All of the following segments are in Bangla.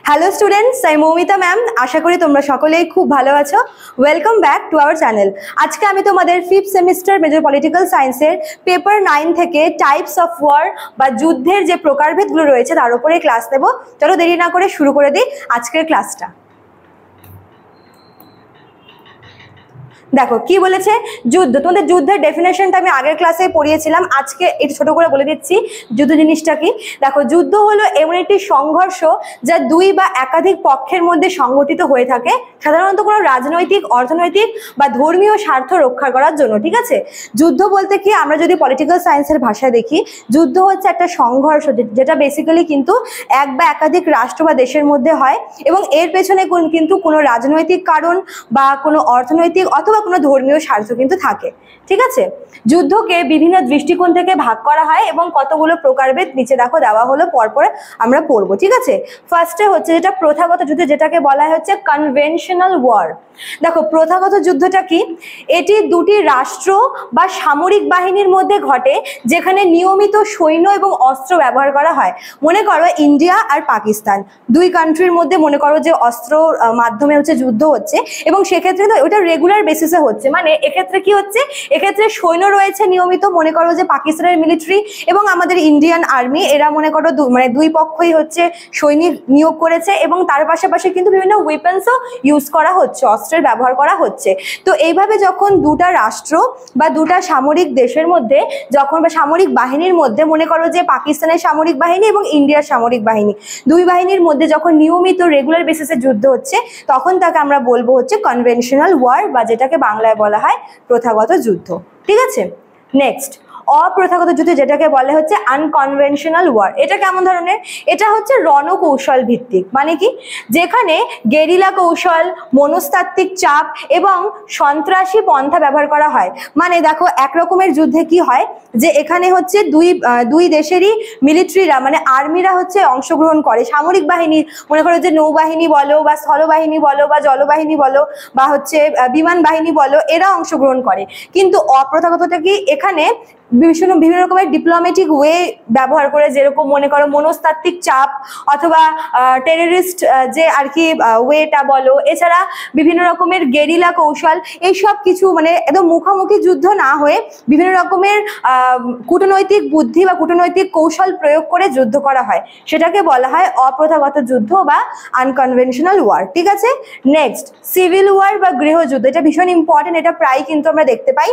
হ্যালো স্টুডেন্টস, আমি মৌমিতা ম্যাম। আশা করি তোমরা সকলেই খুব ভালো আছো। Welcome back to our channel. আজকে আমি তোমাদের 5th সেমিস্টার মেজর পলিটিক্যাল সায়েন্সের পেপার 9 থেকে টাইপস অফ ওয়ার বা যুদ্ধের যে প্রকারভেদগুলো রয়েছে তার উপরে ক্লাস নেব। চলো দেরি না করে শুরু করে দিই আজকের ক্লাসটা। দেখো কি বলেছে, যুদ্ধ। তোমাদের যুদ্ধের ডেফিনেশনটা আমি আগের ক্লাসে পড়িয়েছিলাম, আজকে একটু ছোট করে বলে দিচ্ছি যুদ্ধ জিনিসটা কি। দেখো, যুদ্ধ হলো এমন একটি সংঘর্ষ যা দুই বা একাধিক পক্ষের মধ্যে সংগঠিত হয়ে থাকে, সাধারণত কোনো রাজনৈতিক, অর্থনৈতিক বা ধর্মীয় স্বার্থ রক্ষা করার জন্য। ঠিক আছে, যুদ্ধ বলতে কি, আমরা যদি পলিটিক্যাল সায়েন্সের ভাষায় দেখি, যুদ্ধ হচ্ছে একটা সংঘর্ষ যেটা বেসিক্যালি কিন্তু এক বা একাধিক রাষ্ট্র বা দেশের মধ্যে হয়, এবং এর পেছনে কিন্তু কোনো রাজনৈতিক কারণ বা কোনো অর্থনৈতিক অথবা কোনো ধর্মীয় স্বার্থ কিন্তু থাকে। ঠিক আছে, যুদ্ধকে বিভিন্ন দৃষ্টিকোণ থেকে ভাগ করা হয় এবং কতগুলো প্রকারভেদ নিচে দেখো দেওয়া হলো, পরপর আমরা পড়বো। ঠিক আছে, ফার্স্টে হচ্ছে যেটা প্রথাগত যুদ্ধ, যেটাকে বলা হচ্ছে কনভেনশনাল ওয়ার। দেখো, প্রথাগত যুদ্ধটা কি? এটি দুটি রাষ্ট্র বা সামরিক বাহিনীর মধ্যে ঘটে যেখানে নিয়মিত সৈন্য এবং অস্ত্র ব্যবহার করা হয়। মনে করো ইন্ডিয়া আর পাকিস্তান, দুই কান্ট্রির মধ্যে মনে করো যে অস্ত্র মাধ্যমে হচ্ছে যুদ্ধ হচ্ছে, এবং সেক্ষেত্রে তো ওটা রেগুলার বেসিসে হচ্ছে। মানে এক্ষেত্রে কি হচ্ছে, এক্ষেত্রে সৈন্য রয়েছে নিয়মিত, মনে করো যে পাকিস্তানের মিলিটারি এবং আমাদের ইন্ডিয়ান আর্মি, এরা মনে করো মানে দুই পক্ষই হচ্ছে সৈনিক নিয়োগ করেছে, এবং তার পাশাপাশি কিন্তু বিভিন্ন ওয়েপন্সও ইউজ করা হচ্ছে, অস্ত্রের ব্যবহার করা হচ্ছে। তো এইভাবে যখন দুটা রাষ্ট্র বা দুটা সামরিক দেশের মধ্যে যখন বা সামরিক বাহিনীর মধ্যে, মনে করো যে পাকিস্তানের সামরিক বাহিনী এবং ইন্ডিয়ার সামরিক বাহিনী, দুই বাহিনীর মধ্যে যখন নিয়মিত রেগুলার বেসিসে যুদ্ধ হচ্ছে, তখন তাকে আমরা বলবো হচ্ছে কনভেনশনাল ওয়ার, বা যেটাকে বাংলায় বলা হয় প্রথাগত যুদ্ধ। ঠিক আছে, নেক্সট অপ্রথাগত যুদ্ধ, যেটাকে বলা হচ্ছে আনকনভেনশনাল ওয়ার। এটা কেমন ধরনের? এটা হচ্ছে রণকৌশল ভিত্তিক। মানে কি, যেখানে গেরিলা কৌশল, মনস্তাত্ত্বিক চাপ এবং সন্ত্রাসী পন্থা ব্যবহার করা হয়। মানে দেখো, এক রকমের যুদ্ধে কি হয় যে এখানে হচ্ছে দুই দেশেরই মিলিটারিরা, মানে আর্মিরা হচ্ছে অংশগ্রহণ করে, সামরিক বাহিনী, মনে করো যে নৌবাহিনী বলো বা স্থলবাহিনী বলো বা জলবাহিনী বলো বা হচ্ছে বিমান বাহিনী বলো, এরা অংশগ্রহণ করে। কিন্তু অপ্রথাগতটা কি, এখানে বিভিন্ন রকমের ডিপ্লোম্যাটিক ওয়ে ব্যবহার করে, যেরকম মনে করো মনস্তাত্ত্বিক চাপ অথবা টেররিস্ট যে আর কি ওয়েটা বলো, এছাড়া বিভিন্ন রকমের গেরিলা কৌশল, এইসব কিছু, মানে একদম মুখোমুখি যুদ্ধ না হয়ে বিভিন্ন রকমের কূটনৈতিক বুদ্ধি বা কূটনৈতিক কৌশল প্রয়োগ করে যুদ্ধ করা হয়, সেটাকে বলা হয় অপ্রথাগত যুদ্ধ বা আনকনভেনশনাল ওয়ার। ঠিক আছে, নেক্সট সিভিল ওয়ার বা গৃহযুদ্ধ। এটা ভীষণ ইম্পর্টেন্ট, এটা প্রায় কিন্তু আমরা দেখতে পাই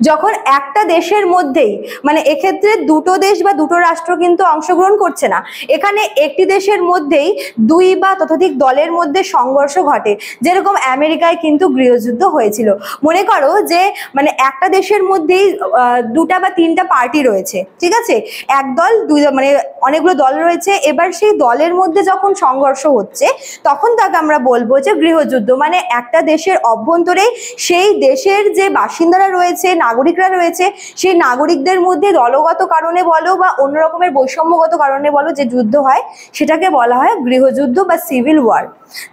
যখন একটা দেশের মধ্যেই, মানে এক্ষেত্রে দুটো দেশ বা দুটো রাষ্ট্র কিন্তু অংশগ্রহণ করছে না, এখানে একটি দেশের মধ্যেই দুই বা ততোধিক দলের মধ্যে সংঘর্ষ ঘটে। যেরকম আমেরিকায় কিন্তু গৃহযুদ্ধ হয়েছিল। মনে করো যে মানে একটা দেশের মধ্যেই দুটা বা তিনটা পার্টি রয়েছে, ঠিক আছে, এক দল দুই দল, মানে অনেকগুলো দল রয়েছে। এবার সেই দলের মধ্যে যখন সংঘর্ষ হচ্ছে, তখন তাকে আমরা বলবো যে গৃহযুদ্ধ। মানে একটা দেশের অভ্যন্তরেই সেই দেশের যে বাসিন্দারা রয়েছে, নাগরিকরা রয়েছে, সেই নাগরিকদের মধ্যে দলগত কারণে বলো বা অন্য রকমের বৈষম্যগত কারণে বলো যে যুদ্ধ হয়, সেটাকে বলা হয় গৃহযুদ্ধ বা সিভিল ওয়ার।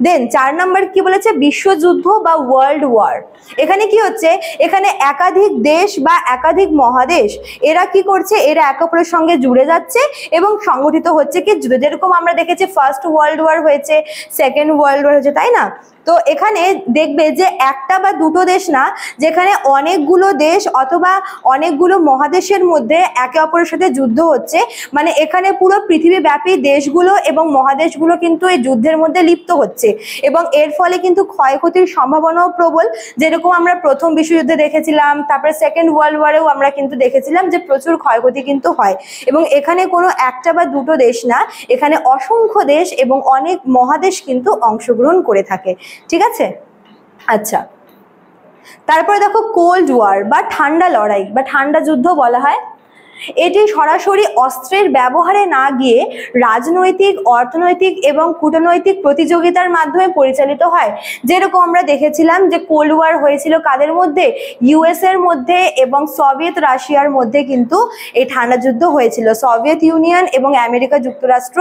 দেন 4 নম্বর কি বলেছে, বিশ্বযুদ্ধ বা ওয়ার্ল্ড ওয়ার। এখানে কি হচ্ছে, এখানে একাধিক দেশ বা একাধিক মহাদেশ এরা কি করছে, এরা একে অপরের সঙ্গে জুড়ে যাচ্ছে এবং সংগঠিত হচ্ছে কি যুদ্ধ। যেরকম আমরা দেখেছি ফার্স্ট ওয়ার্ল্ড ওয়ার হয়েছে, সেকেন্ড ওয়ার্ল্ড ওয়ার হয়েছে, তাই না? তো এখানে দেখবে যে একটা বা দুটো দেশ না, যেখানে অনেকগুলো দেশ অথবা অনেকগুলো মহাদেশের মধ্যে একে অপরের সাথে যুদ্ধ হচ্ছে। মানে এখানে পুরো পৃথিবীব্যাপী দেশগুলো এবং মহাদেশগুলো কিন্তু এই যুদ্ধের মধ্যে লিপ্ত হচ্ছে, এবং এর ফলে কিন্তু ক্ষয়ক্ষতির সম্ভাবনাও প্রবল। যেরকম আমরা প্রথম বিশ্বযুদ্ধে দেখেছিলাম, তারপরে সেকেন্ড ওয়ার্ল্ড ওয়ারেও আমরা কিন্তু দেখেছিলাম যে প্রচুর ক্ষয়ক্ষতি কিন্তু হয়। এবং এখানে কোনো একটা বা দুটো দেশ না, এখানে অসংখ্য দেশ এবং অনেক মহাদেশ কিন্তু অংশগ্রহণ করে থাকে। ঠিক আছে, আচ্ছা, তারপরে দেখো কোল্ড ওয়ার বা ঠান্ডা লড়াই বা ঠান্ডা যুদ্ধ বলা হয়। এটি সরাসরি অস্ত্রের ব্যবহারে না গিয়ে রাজনৈতিক, অর্থনৈতিক এবং কূটনৈতিক প্রতিযোগিতার মাধ্যমে পরিচালিত হয়। যেরকম আমরা দেখেছিলাম যে কোল্ড ওয়ার হয়েছিল কাদের মধ্যে, ইউএস এর মধ্যে এবং সোভিয়েত রাশিয়ার মধ্যে কিন্তু এই ঠান্ডা যুদ্ধ হয়েছিল। সোভিয়েত ইউনিয়ন এবং আমেরিকা যুক্তরাষ্ট্র,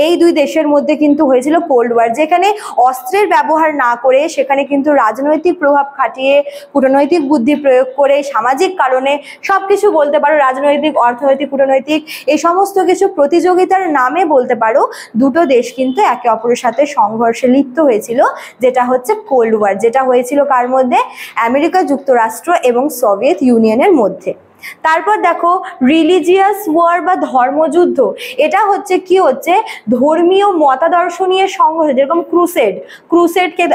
এই দুই দেশের মধ্যে কিন্তু হয়েছিল কোল্ড ওয়ার, যেখানে অস্ত্রের ব্যবহার না করে সেখানে কিন্তু রাজনৈতিক প্রভাব খাটিয়ে, কূটনৈতিক বুদ্ধি প্রয়োগ করে, সামাজিক কারণে, সবকিছু বলতে পারো, রাজনৈতিক অর্থনৈতিক কূটনৈতিক এই সমস্ত কিছু প্রতিযোগিতার নামে বলতে পারো দুটো দেশ কিন্তু একে অপরের সাথে সংঘর্ষে লিপ্ত হয়েছিল, যেটা হচ্ছে কোল্ড ওয়ার, যেটা হয়েছিল কার মধ্যে? আমেরিকা যুক্তরাষ্ট্র এবং সোভিয়েত ইউনিয়নের মধ্যে। তারপর দেখো রিলিজিয়াস ওয়ার বা ধর্মযুদ্ধ, এটা হচ্ছে কি হচ্ছে ধর্মীয় মতাদর্শ নিয়ে সংঘর্ষ, যেরকম ক্রুসেডকে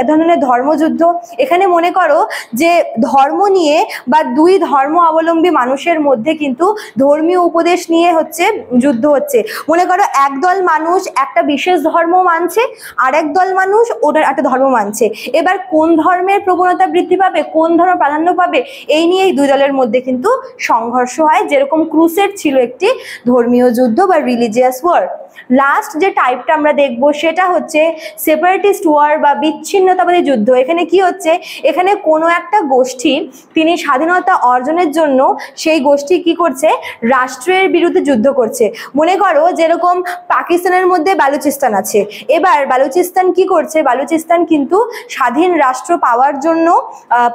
ধরনের ধর্মযুদ্ধ। এখানে মনে করো যে ধর্ম নিয়ে বা দুই ধর্ম অবলম্বী মানুষের মধ্যে কিন্তু ধর্মীয় উপদেশ নিয়ে হচ্ছে যুদ্ধ হচ্ছে। মনে করো একদল মানুষ একটা বিশেষ ধর্ম মানছে, আরেক দল মানুষ ওটার একটা ধর্ম মানছে, এবার কোন ধর্মের প্রবণতা বৃদ্ধি পাবে, কোন ধর্ম প্রাধান্য পাবে, এই নিয়ে এই দুই দলের মধ্যে কিন্তু সংঘর্ষ হয়, যেরকম ক্রুসেড ছিল একটি ধর্মীয় যুদ্ধ বা রিলিজিয়াস ওয়ার। লাস্ট যে টাইপটা আমরা দেখব সেটা হচ্ছে সেপারেটিস্ট ওয়ার বা বিচ্ছিন্নতাবাদী যুদ্ধ। এখানে কি হচ্ছে, এখানে কোনো একটা গোষ্ঠী তিনি স্বাধীনতা অর্জনের জন্য সেই গোষ্ঠী কি করছে, রাষ্ট্রের বিরুদ্ধে যুদ্ধ করছে। মনে করো যেরকম পাকিস্তানের মধ্যে বালুচিস্তান আছে, এবার বালুচিস্তান কি করছে, বালুচিস্তান কিন্তু স্বাধীন রাষ্ট্র পাওয়ার জন্য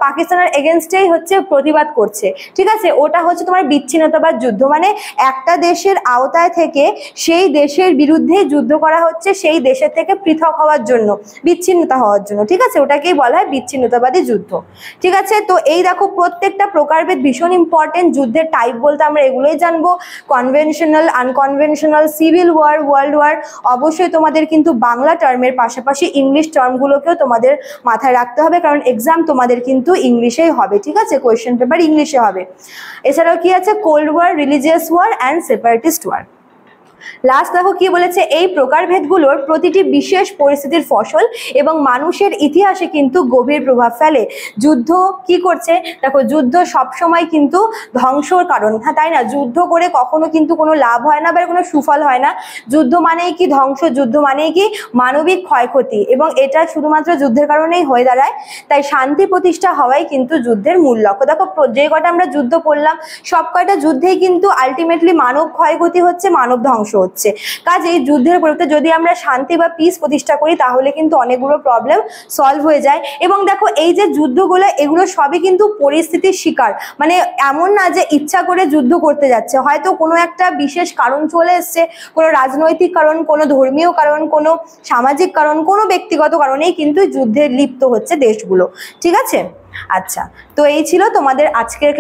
পাকিস্তানের এগেনস্টেই হচ্ছে প্রতিবাদ করছে, ঠিক আছে। ওটা হচ্ছে তোমার বিচ্ছিন্নতাবাদ যুদ্ধ, মানে একটা দেশের আওতায় থেকে সেই দেশের বিরুদ্ধে যুদ্ধ করা হচ্ছে, সেই দেশের থেকে পৃথক হওয়ার জন্য, বিচ্ছিন্নতা হওয়ার জন্য, ঠিক আছে, ওটাকেই বলা হয় বিচ্ছিন্নতাবাদী যুদ্ধ, ঠিক আছে। তো এই দেখো প্রত্যেকটা প্রকারভেদ ভীষণ ইম্পর্টেন্ট। যুদ্ধের টাইপ বলতে আমরা এগুলোই জানবো, conventional, unconventional, civil war, world war. অবশ্যই তোমাদের কিন্তু বাংলা টার্মের পাশাপাশি ইংলিশ টার্মগুলোকেও তোমাদের মাথায় রাখতে হবে, কারণ এক্সাম তোমাদের কিন্তু ইংলিশেই হবে, ঠিক আছে, কোয়েশ্চেন পেপার ইংলিশে হবে। এছাড়াও কি আছে, cold war, religious war and separatist war. Last দেখো কি বলেছে, এই প্রকারভেদগুলোর প্রতিটি বিশেষ পরিস্থিতির ফসল এবং মানুষের ইতিহাসে কিন্তু গভীর প্রভাব ফেলে। যুদ্ধ কি করছে, দেখো যুদ্ধ সবসময় কিন্তু ধ্বংসর কারণ, হ্যাঁ তাই না, যুদ্ধ করে কখনো কিন্তু কোনো লাভ হয় না বা কোনো সুফল হয় না। যুদ্ধ মানেই কি ধ্বংস, যুদ্ধ মানেই কি মানবিক ক্ষয়ক্ষতি, এবং এটা শুধুমাত্র যুদ্ধের কারণেই হয়ে দাঁড়ায়। তাই শান্তি প্রতিষ্ঠা হওয়াই কিন্তু যুদ্ধের মূল লক্ষ্য। দেখো যে কটা আমরা যুদ্ধ পড়লাম সব কয়টা যুদ্ধেই কিন্তু আলটিমেটলি মানব ক্ষয়ক্ষতি হচ্ছে, মানব ধ্বংস হচ্ছে। কাজেই যুদ্ধের পরিবর্তে যদি আমরা শান্তি বা পিস প্রতিষ্ঠা করি তাহলে কিন্তু অনেকগুলো প্রবলেম সলভ হয়ে যায়। এবং দেখো এই যে যুদ্ধগুলো, এগুলো সবই কিন্তু পরিস্থিতির শিকার, মানে এমন না যে ইচ্ছা করে যুদ্ধ করতে যাচ্ছে, হয়তো কোনো একটা বিশেষ কারণ চলে এসছে, কোনো রাজনৈতিক কারণ, কোনো ধর্মীয় কারণ, কোনো সামাজিক কারণ, কোনো ব্যক্তিগত কারণেই কিন্তু যুদ্ধে লিপ্ত হচ্ছে দেশগুলো, ঠিক আছে। আচ্ছা, তো এই ছিল তোমাদের আজকের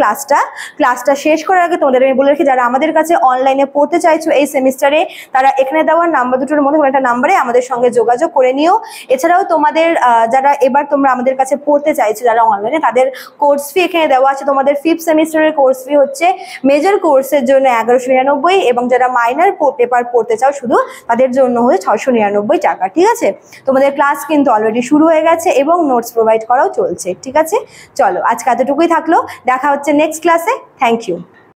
ক্লাসটা শেষ করার আগে তোমাদের আমি বলে রাখি, যারা আমাদের কাছে অনলাইনে পড়তে চাইছো এই সেমিস্টারে, তারা এখানে দেওয়ার নাম্বার দুটোর মধ্যে কোনো একটা নাম্বারে আমাদের সঙ্গে যোগাযোগ করে নিও। এছাড়াও তোমাদের যারা এবার তোমরা আমাদের কাছে পড়তে চাইছো যারা অনলাইনে, তাদের কোর্স ফি এখানে দেওয়া আছে। তোমাদের 5th সেমিস্টারের কোর্স ফি হচ্ছে মেজর কোর্সের জন্য 1199, এবং যারা মাইনর পেপার পড়তে চাও শুধু, তাদের জন্য হচ্ছে 699 টাকা, ঠিক আছে। তোমাদের ক্লাস কিন্তু অলরেডি শুরু হয়ে গেছে এবং নোটস প্রোভাইড করাও চলছে, ঠিক আছে। চলো আজকে এতটুকুই থাকলো, দেখা হচ্ছে নেক্সট ক্লাসে। Thank you.